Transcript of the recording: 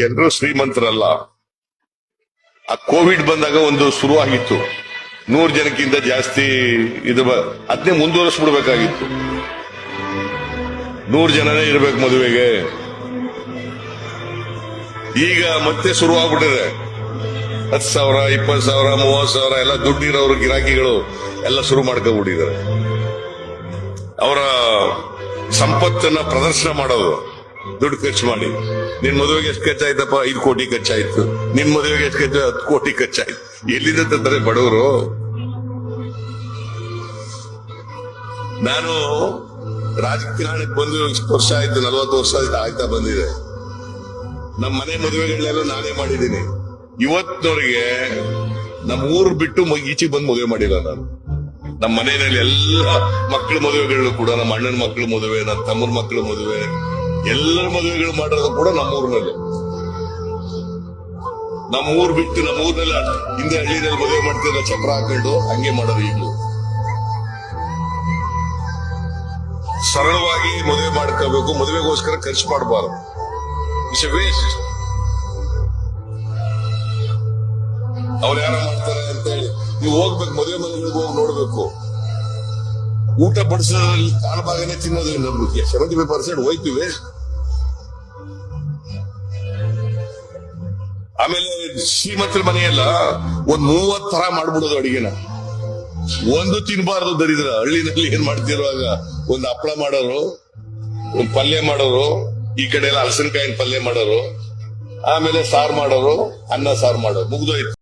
ಎಲ್ಲರೂ ಶ್ರೀಮಂತರಲ್ಲ. ಆ ಕೋವಿಡ್ ಬಂದಾಗ ಒಂದು ಶುರುವಾಗಿತ್ತು, 100 ಜನಕ್ಕಿಂತ ಜಾಸ್ತಿ ಇದು ಅದನ್ನೇ ಮುಂದುವರಿಸ್ಬಿಡ್ಬೇಕಾಗಿತ್ತು. 100 ಜನನೇ ಇರ್ಬೇಕು ಮದುವೆಗೆ. ಈಗ ಮತ್ತೆ ಶುರುವಾಗ್ಬಿಟ್ಟಿದೆ. 10,000, 20,000, 30,000 ಎಲ್ಲ ದುಡ್ಡಿರೋರು ಗಿರಾಕಿಗಳು ಎಲ್ಲ ಶುರು ಮಾಡ್ಕೊಂಡ್ಬಿಟ್ಟಿದ್ದಾರೆ. ಅವರ ಸಂಪತ್ತನ್ನ ಪ್ರದರ್ಶನ ಮಾಡೋದು, ದುಡ್ಡು ಖರ್ಚು ಮಾಡಿ. ನಿನ್ ಮದುವೆಗೆ ಎಷ್ಟು ಖರ್ಚಾಯ್ತಪ್ಪ? 5 ಕೋಟಿ ಖರ್ಚಾಯ್ತು. ನಿನ್ ಮದುವೆಗೆ ಎಷ್ಟು ಖರ್ಚು? 10 ಕೋಟಿ ಖರ್ಚಾಯ್ತು. ಎಲ್ಲಿಂದ ತಂದರೆ ಬಡವರು? ನಾನು ರಾಜಕಾರಣಕ್ಕೆ ಬಂದು ಇಷ್ಟು ವರ್ಷ ಆಯ್ತು, 40 ವರ್ಷ ಆಯ್ತಾ ಬಂದಿದೆ. ನಮ್ಮ ಮನೆ ಮದುವೆಗಳನ್ನೆಲ್ಲ ನಾನೇ ಮಾಡಿದ್ದೀನಿ. ಇವತ್ತಿನವರೆಗೆ ನಮ್ಮ ಊರು ಬಿಟ್ಟು ಈಚೆಗೆ ಬಂದು ಮದುವೆ ಮಾಡಿಲ್ಲ ನಾನು. ನಮ್ಮ ಮನೆಯಲ್ಲಿ ಎಲ್ಲ ಮಕ್ಕಳ ಮದುವೆಗಳು ಕೂಡ, ನಮ್ಮ ಅಣ್ಣನ ಮಕ್ಕಳ ಮದುವೆ, ನನ್ನ ತಮ್ಮನ ಮಕ್ಕಳ ಮದುವೆ, ಎಲ್ಲರ ಮದುವೆಗಳು ಮಾಡೋದು ಕೂಡ ನಮ್ಮೂರಿನಲ್ಲಿ. ನಮ್ಮೂರ್ ಬಿಟ್ಟು ನಮ್ಮೂರ್ನೆಲ್ಲ ಹಿಂದೆ ಹಳ್ಳಿನಲ್ಲಿ ಮದುವೆ ಮಾಡ್ತಿದ್ರೆ ಚಪ್ರ ಹಾಕೊಂಡು ಹಂಗೆ ಮಾಡೋದು. ಈಗಲೂ ಸರಳವಾಗಿ ಮದುವೆ ಮಾಡ್ಕೋಬೇಕು. ಮದುವೆಗೋಸ್ಕರ ಖರ್ಚು ಮಾಡಬಾರ್ದು. It's A waste. ಅವ್ರು ಯಾರ ಮಾಡ್ತಾರೆ ಅಂತ ಹೇಳಿ ನೀವು ಹೋಗ್ಬೇಕು, ಮದುವೆ ಮನೆಗಳಿಗೆ ಹೋಗಿ ನೋಡ್ಬೇಕು. ಊಟ ಬಡಿಸೋದ್ರಲ್ಲಿ ಕಾಲು ಭಾಗನೇ ತಿನ್ನೋದ್ರಿಂದ 75% ಹೋಯ್ತು ವೇಸ್ಟ್. ಆಮೇಲೆ ಶ್ರೀಮಂತರ ಮನೆಯಲ್ಲ ಒಂದ್ 30 ತರ ಮಾಡ್ಬಿಡೋದು ಅಡಿಗೆನ. ಒಂದು ತಿನ್ಬಾರ್ದು ದರಿದ್ರ. ಹಳ್ಳಿನಲ್ಲಿ ಏನ್ ಮಾಡ್ತಿರುವಾಗ ಒಂದು ಹಪ್ಪಳ ಮಾಡೋರು, ಒಂದ್ ಪಲ್ಯ ಮಾಡೋರು, ಈ ಕಡೆ ಎಲ್ಲ ಹಲಸಿನಕಾಯಿನ ಪಲ್ಯ ಮಾಡೋರು, ಆಮೇಲೆ ಸಾರು ಮಾಡೋರು, ಅನ್ನ ಸಾರು ಮಾಡೋರು, ಮುಗ್ದೋಯ್ತು.